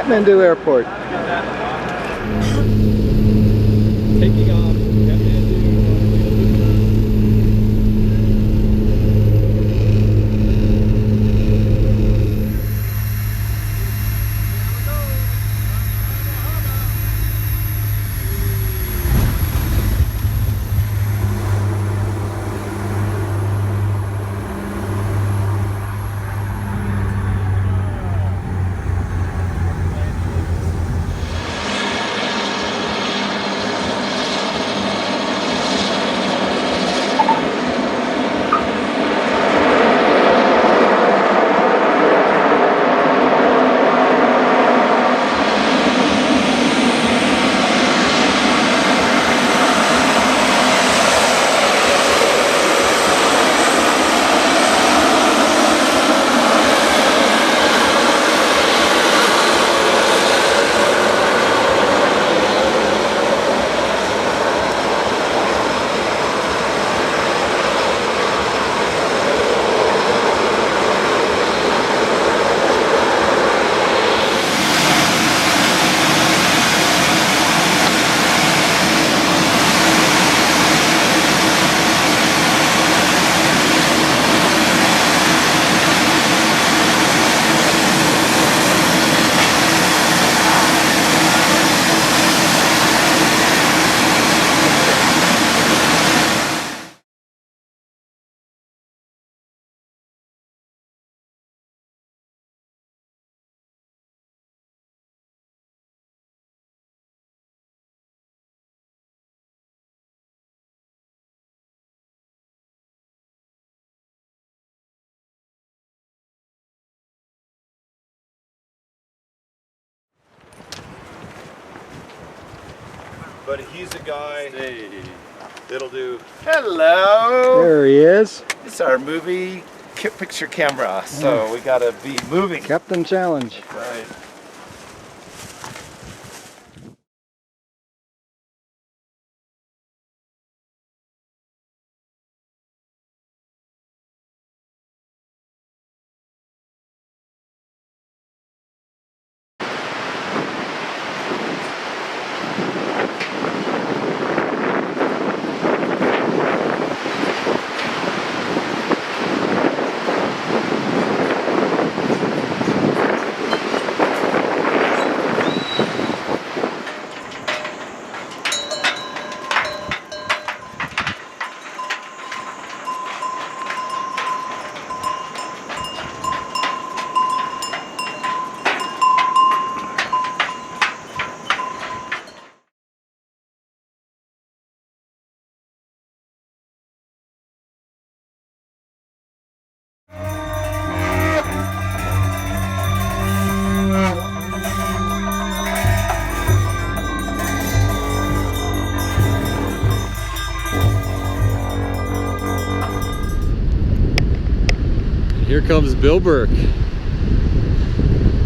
Kathmandu Airport. Taking off from Kathmandu on the way to Lukla. But he's a guy that'll do. Hello! There he is. It's our movie picture camera, so we gotta be moving. Captain Challenge. Right. Here comes Bill Burke,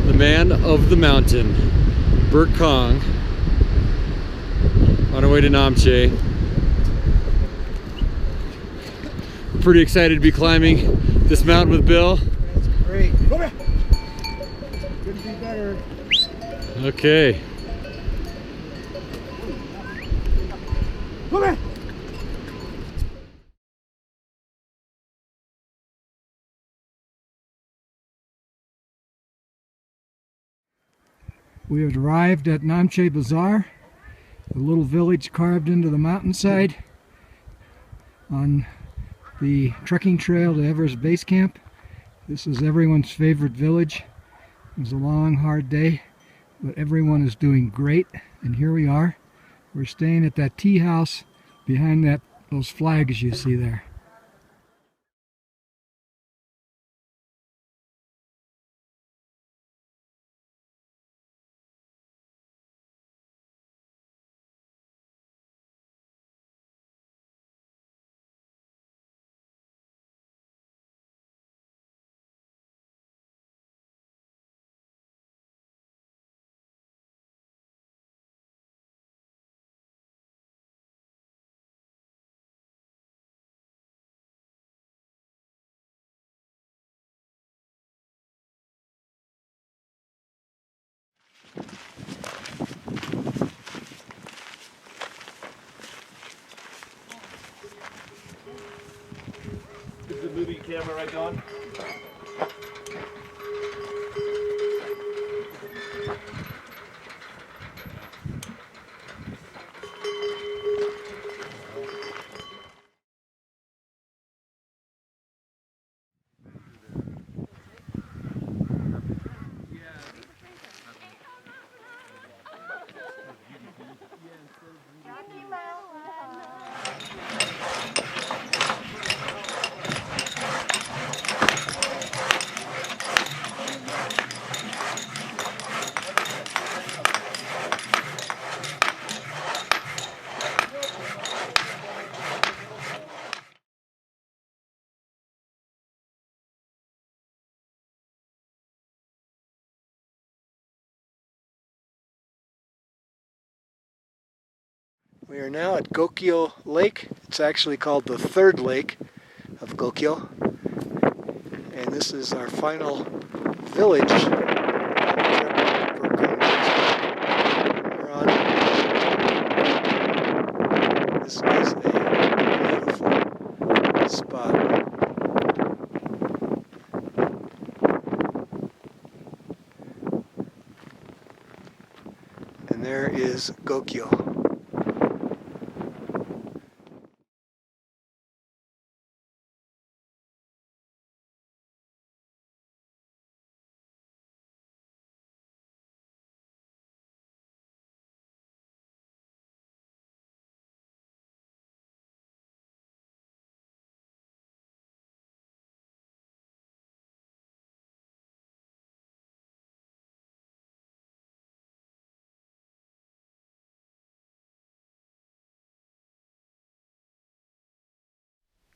the man of the mountain, Burke-Khang, on our way to Namche. We're pretty excited to be climbing this mountain with Bill. That's great. Couldn't be better. Okay. We have arrived at Namche Bazaar, a little village carved into the mountainside on the trekking trail to Everest Base Camp. This is everyone's favorite village. It was a long, hard day, but everyone is doing great, and here we are. We're staying at that tea house behind those flags you see there. moving camera right on? We are now at Gokyo Lake. It's actually called the third lake of Gokyo. And this is our final village. We're on. This is a beautiful spot. And there is Gokyo.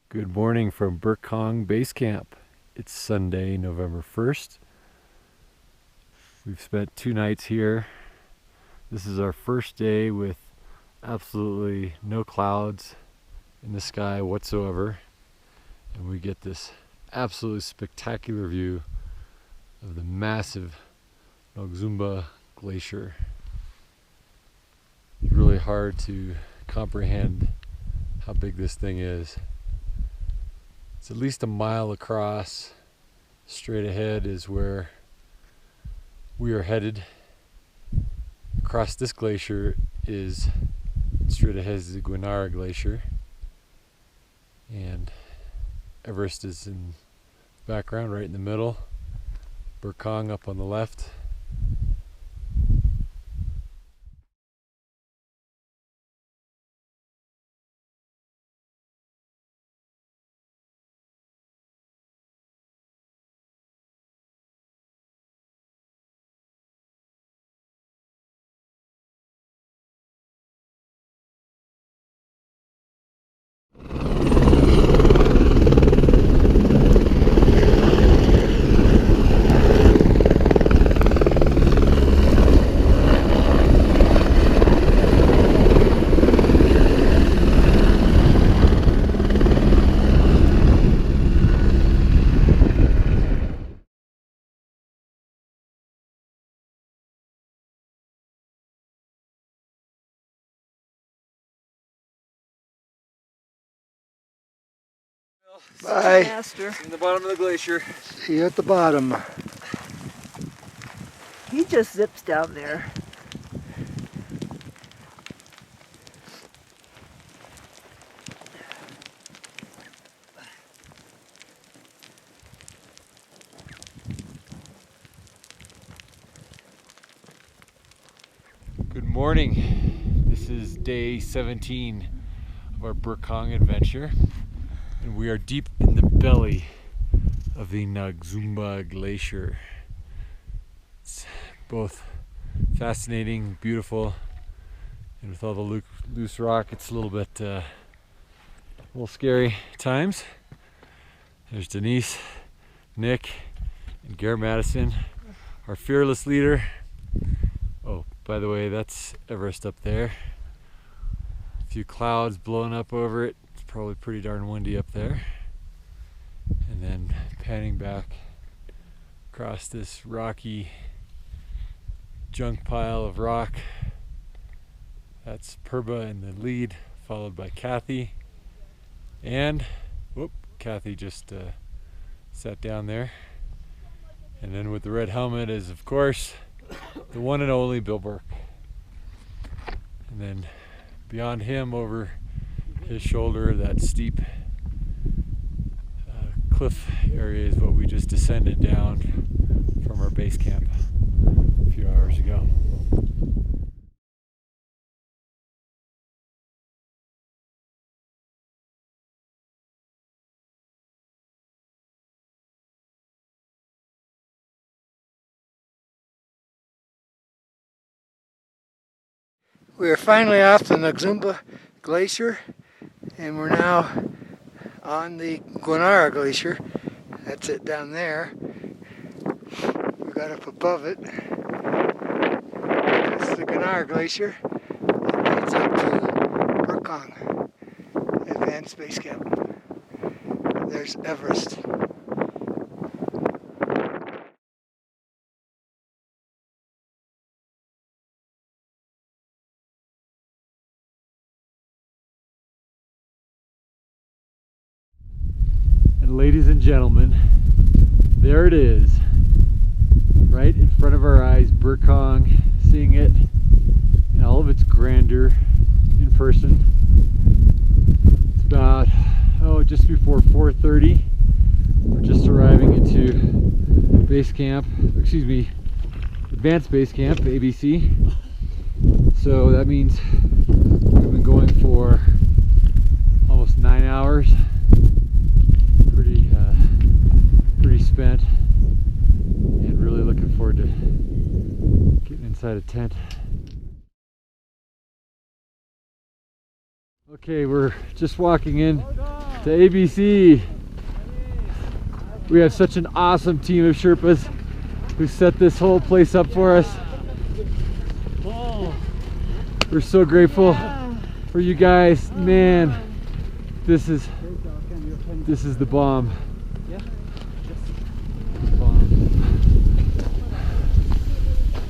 Good morning from Burke-Khang Base Camp. It's Sunday, November 1st. We've spent 2 nights here. This is our first day with absolutely no clouds in the sky whatsoever. And we get this absolutely spectacular view of the massive Nogzumba Glacier. It's really hard to comprehend how big this thing is. It's at least a mile across. Straight ahead is where we are headed. Across this glacier is, straight ahead is the Guanara Glacier. And Everest is in the background, right in the middle. Burke-Khang up on the left. Bye. Master. In the bottom of the glacier. See you at the bottom. He just zips down there. Good morning. This is day 17 of our Burke-Khang adventure, and we are deep in the belly of the Nogzumba Glacier. It's both fascinating, beautiful, and with all the loose rock, it's a little scary at times. There's Denise, Nick, and Garrett Madison, our fearless leader. Oh, by the way, that's Everest up there. A few clouds blowing up over it. It's probably pretty darn windy up there. And then panning back across this rocky junk pile of rock. That's Purba in the lead, followed by Kathy and Kathy just sat down there. And then with the red helmet is, of course, the one and only Bill Burke. And then beyond him, over his shoulder, that steep cliff area is what we just descended down from our base camp a few hours ago. We are finally off the Nagzumba Glacier, and we're now on the Guanara Glacier. That's it down there. We got up above it. That's the Guanara Glacier. It leads up to Burke-Khang Advanced Base Camp. There's Everest. Ladies and gentlemen, there it is, right in front of our eyes, Burke-Khang, seeing it in all of its grandeur in person. It's about, just before 4:30. We're just arriving into base camp, excuse me, Advanced Base Camp, ABC. So that means we've been going for almost 9 hours. Pretty spent, and really looking forward to getting inside a tent. Okay, we're just walking in to ABC. We have such an awesome team of Sherpas who set this whole place up for us. We're so grateful for you guys. Man, this is the bomb.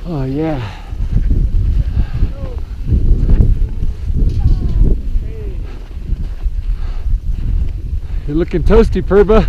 Oh yeah. You're looking toasty, Purba.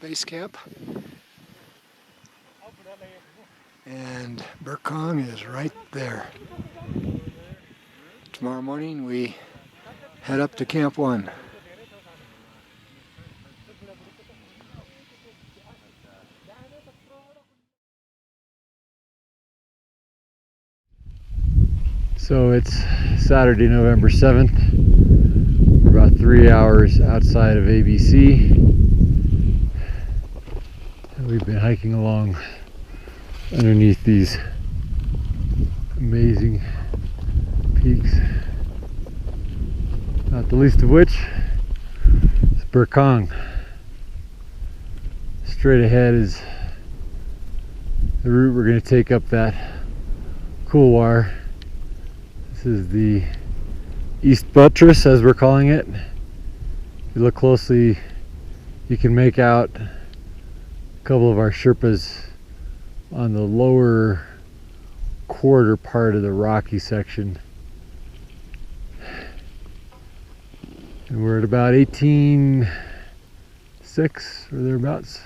Base camp, and Burke-Khang is right there. Tomorrow morning we head up to Camp 1. So it's Saturday, November 7th. We're about 3 hours outside of ABC. We've been hiking along underneath these amazing peaks, not the least of which is Burke-Khang. Straight ahead is the route we're going to take up that couloir. This is the East Buttress, as we're calling it. If you look closely, you can make out a couple of our Sherpas on the lower quarter part of the rocky section. And we're at about 18 6 or thereabouts.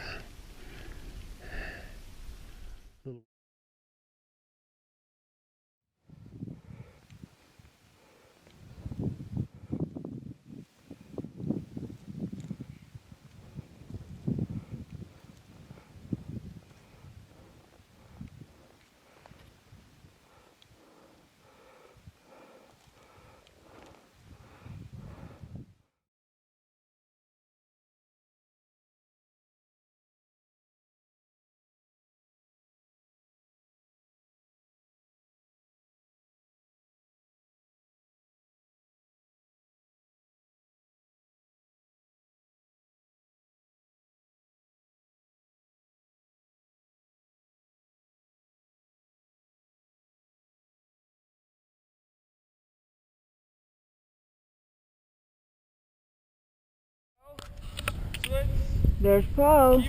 There's Paul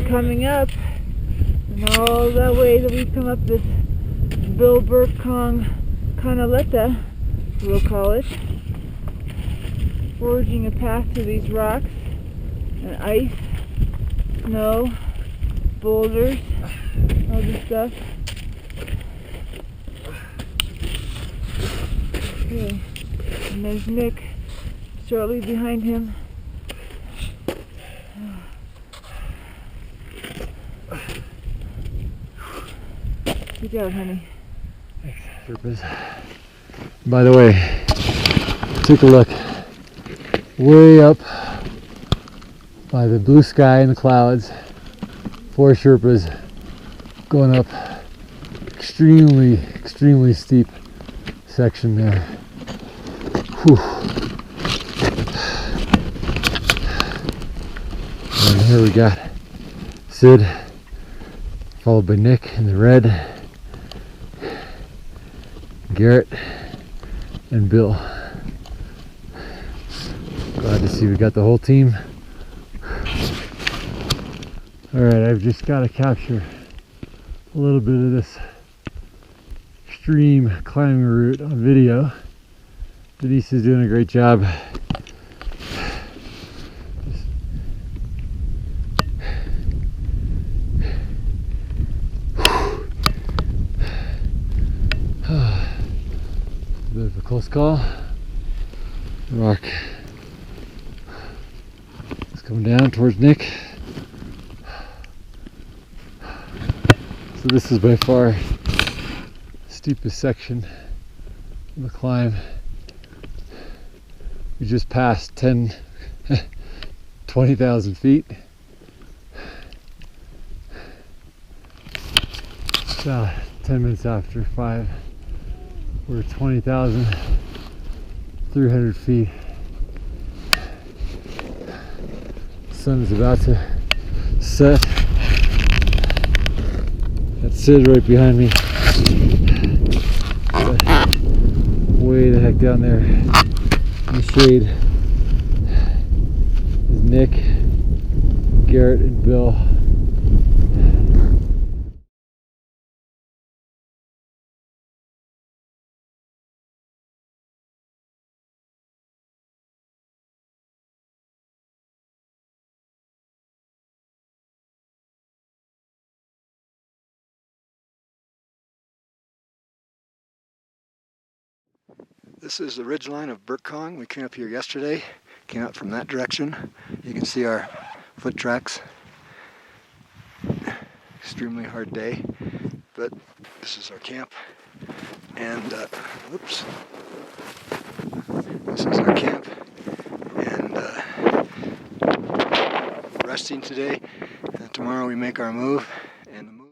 coming up, and all that way that we come up this Burke-Khang Canaleta, we'll call it, forging a path through these rocks and ice, snow, boulders, all this stuff. Okay, and there's Nick shortly behind him. Good job, honey. Thanks, Sherpas. By the way, take a look way up by the blue sky and the clouds. 4 Sherpas going up extremely steep section there. Whew. And here we got Sid, followed by Nick in the red, Garrett, and Bill. Glad to see we got the whole team. Alright, I've just got to capture a little bit of this extreme climbing route on video. Denise is doing a great job. Bit of a close call. The rock is coming down towards Nick. So this is by far the steepest section of the climb. We just passed 20,000 feet. It's 10 minutes after 5. We're 20,300 feet. The sun is about to set. That's Sid right behind me. Way the heck down there in the shade is Nick, Garrett, and Bill. This is the ridge line of Burke-Khang. We came up here yesterday, came up from that direction. You can see our foot tracks. Extremely hard day, but this is our camp. And, oops. This is our camp. And resting today. Tomorrow we make our move. And the move.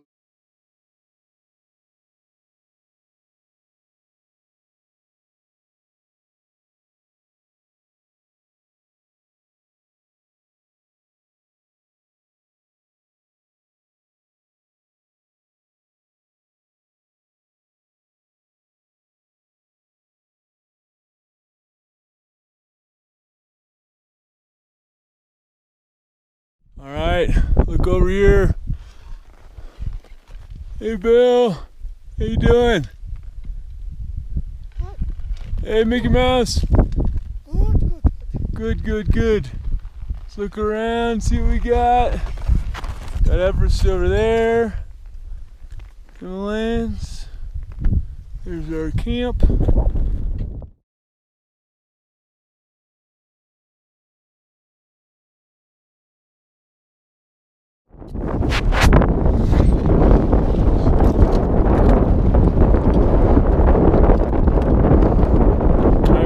All right, look over here. Hey, Bill, how you doing? Hey, Mickey Mouse. Good. Let's look around, see what we got. Got Everest over there. Himalayas. There's our camp.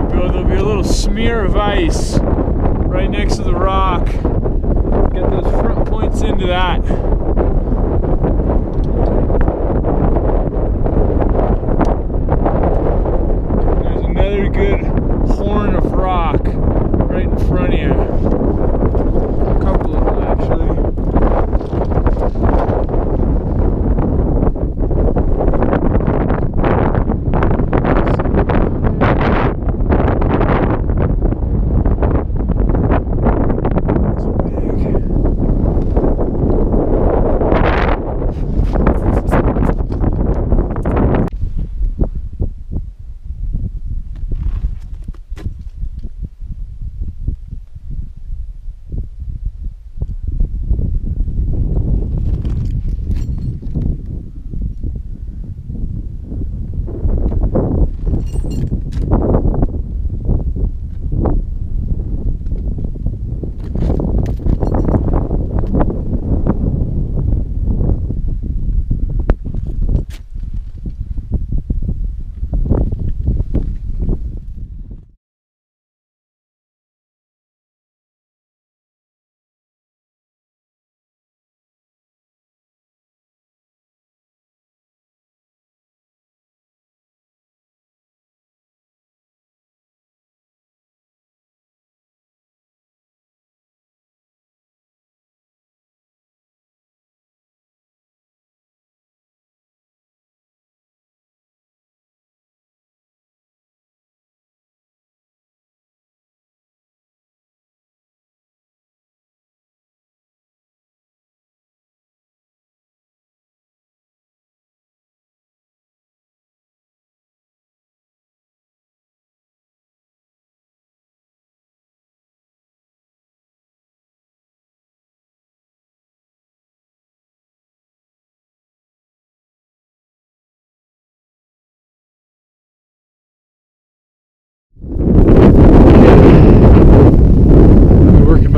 There'll be a little smear of ice right next to the rock. Get those front points into that. There's another good horn of rock right in front of you. A couple of them actually.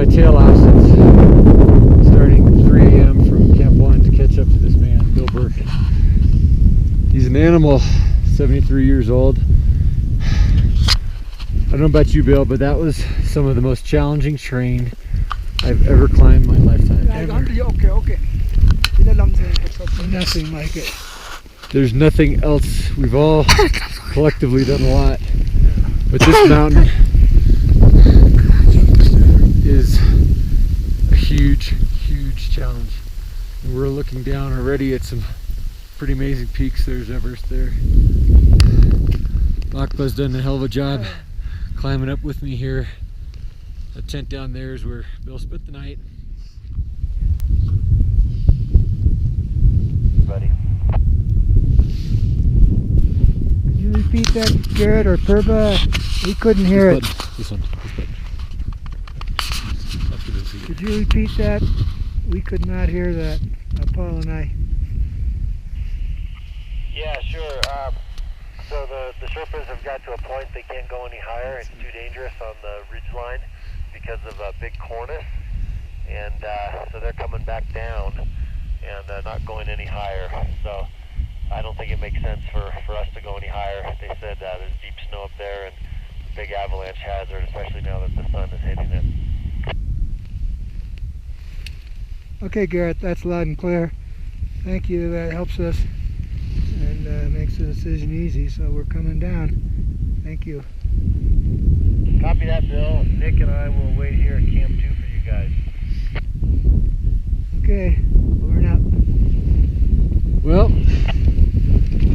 Tail off since starting 3 a.m. from Camp 1 to catch up to this man, Bill Burke. He's an animal, 73 years old. I don't know about you, Bill, but that was some of the most challenging terrain I've ever climbed in my lifetime. Okay. Nothing like it. There's nothing else. We've all collectively done a lot, but this mountain is a huge challenge, and we're looking down already at some pretty amazing peaks. There's Everest there. Lukla's done a hell of a job climbing up with me here. The tent down there is where Bill spent the night. Buddy. Could you repeat that, Garrett or Purba? We couldn't hear it. This button. Could you repeat that? We could not hear that, Paul and I. Yeah, sure. So the Sherpas have got to a point they can't go any higher. It's too dangerous on the ridge line because of a big cornice, and so they're coming back down and not going any higher. So I don't think it makes sense for us to go any higher. They said there's deep snow up there and big avalanche hazard, especially now that the sun is hitting it. Okay, Garrett, that's loud and clear. Thank you, that helps us and makes the decision easy, so we're coming down. Thank you. Copy that, Bill. Nick and I will wait here at Camp 2 for you guys. Okay, over and out. Well,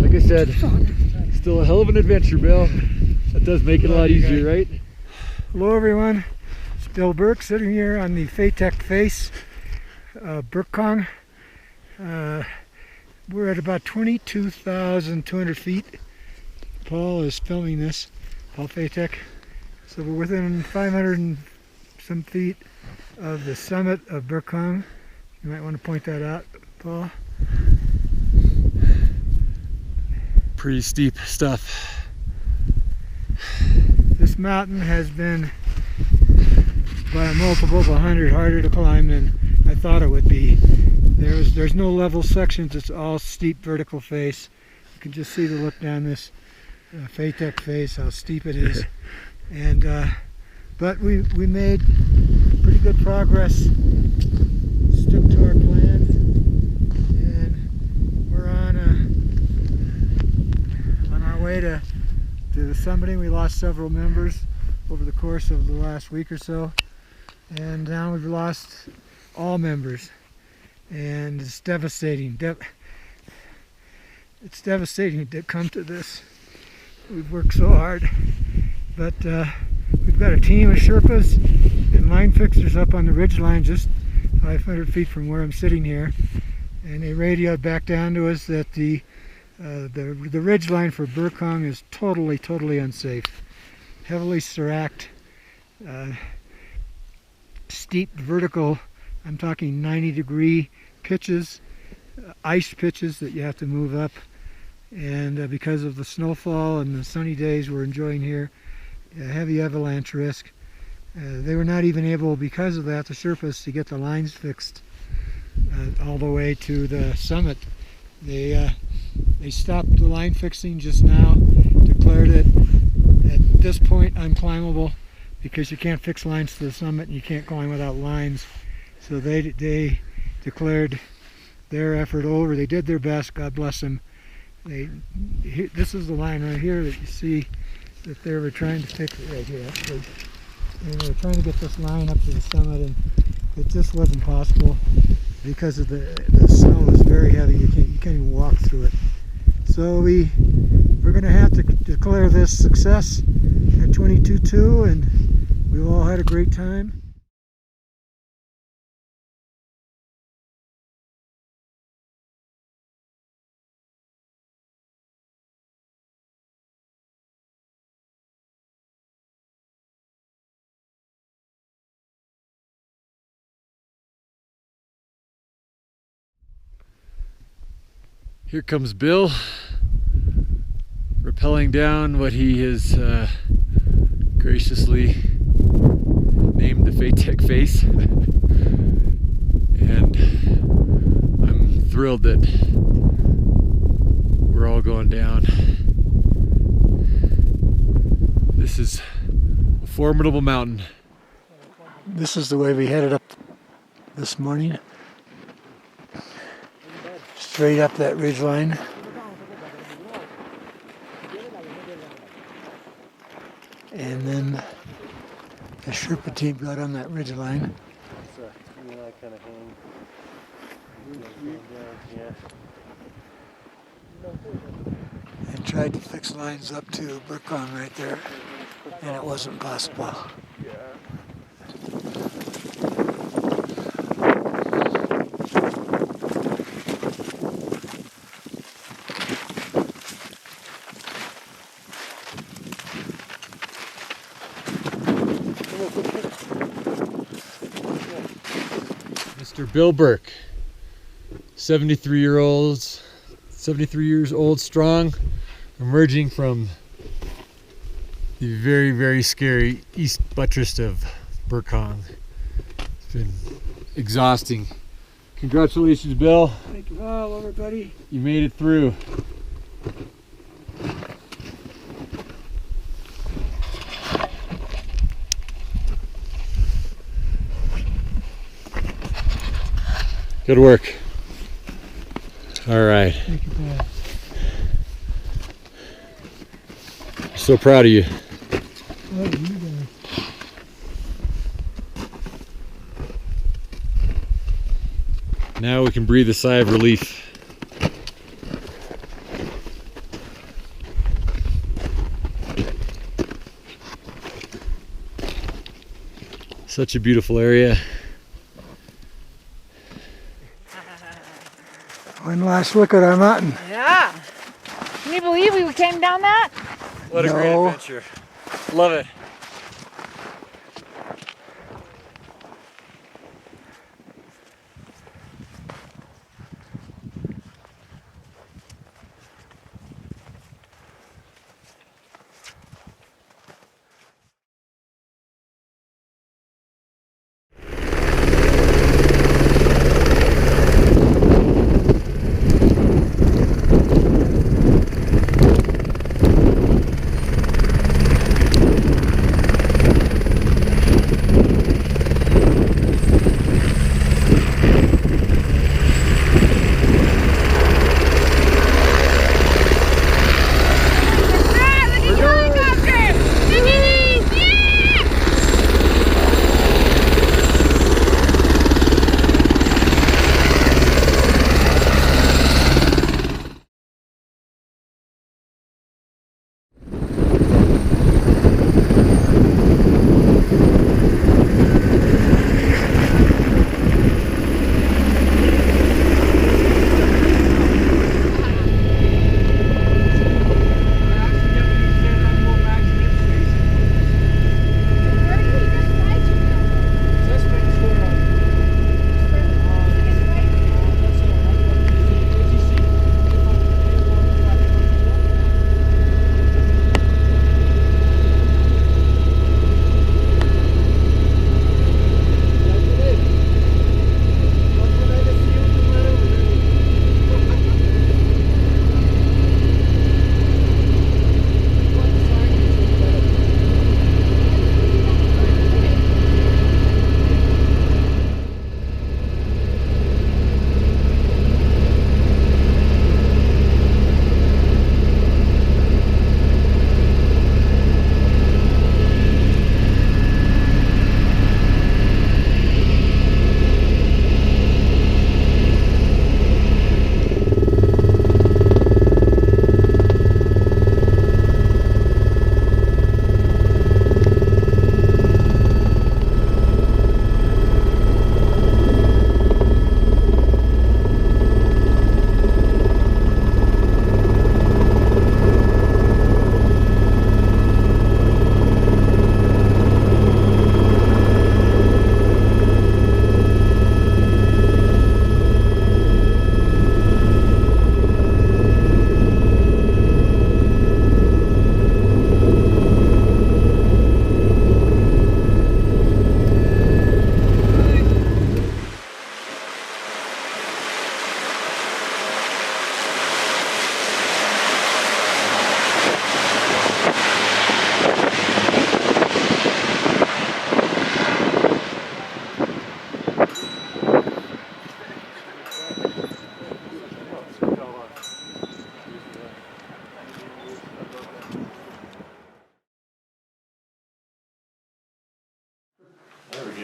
like I said, still a hell of an adventure, Bill. That does make it a lot easier, right? Hello, everyone. It's Bill Burke sitting here on the Phaetek face, Burke-Khang. We're at about 22,200 feet. Paul is filming this, Paul Phaetek. So we're within 500 some feet of the summit of Burke-Khang. You might want to point that out, Paul. Pretty steep stuff. This mountain has been by a multiple of 100 harder to climb than I thought it would be. There's no level sections, it's all steep vertical face. You can just see the look down this Phaetek face, how steep it is. And but we made pretty good progress, stuck to our plan, and we're on our way to the summiting. We lost several members over the course of the last week or so, and now we've lost all members, and it's devastating. It's devastating to come to this. We've worked so hard, but we've got a team of Sherpas and line fixers up on the ridge line just 500 feet from where I'm sitting here, and they radioed back down to us that the ridge line for Burke-Khang is totally unsafe. Heavily seracked, steep vertical, I'm talking 90-degree pitches, ice pitches that you have to move up, and because of the snowfall and the sunny days we're enjoying here, heavy avalanche risk. They were not even able, because of that, the Sherpas, to get the lines fixed all the way to the summit. They stopped the line fixing just now, declared it at this point unclimbable because you can't fix lines to the summit and you can't climb without lines. So they declared their effort over. They did their best, God bless them. This is the line right here that you see that they were trying to fix it right here, actually. And they were trying to get this line up to the summit, and it just wasn't possible because of the snow is very heavy. You can't even walk through it. So we're going to have to declare this success at 22.2, and we've all had a great time. Here comes Bill, rappelling down what he has graciously named the Phaetek face. And I'm thrilled that we're all going down. This is a formidable mountain. This is the way we headed up this morning. Straight up that ridge line. And then the Sherpa team got on that ridge line. And tried to fix lines up to Burke-Khang right there, and it wasn't possible. Mr. Bill Burke, 73 years old, strong, emerging from the very scary east buttress of Burke-Khang. It's been exhausting. Congratulations, Bill. Thank you all, everybody. You made it through. Good work. All right. Thank you, Paul. So proud of you. Oh, you guys. Now we can breathe a sigh of relief. Such a beautiful area. One last look at our mountain. Yeah. Can you believe we came down that? What a great adventure. Love it.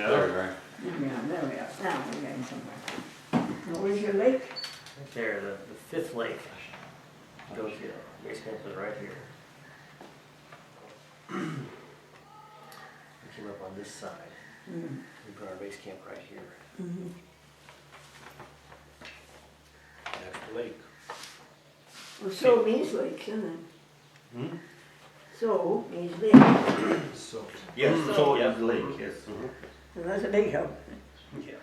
know? There we are. Yeah, there we are. Now we're getting somewhere. Now, where's your lake? Right there, the fifth lake. Gokyo. Base camp is right here. We came up on this side. We put our base camp right here. That's the lake. Well, so means lake, isn't it? Hmm? So means lake. So. Yes, so is lake, yes. So that's a big help. Yeah.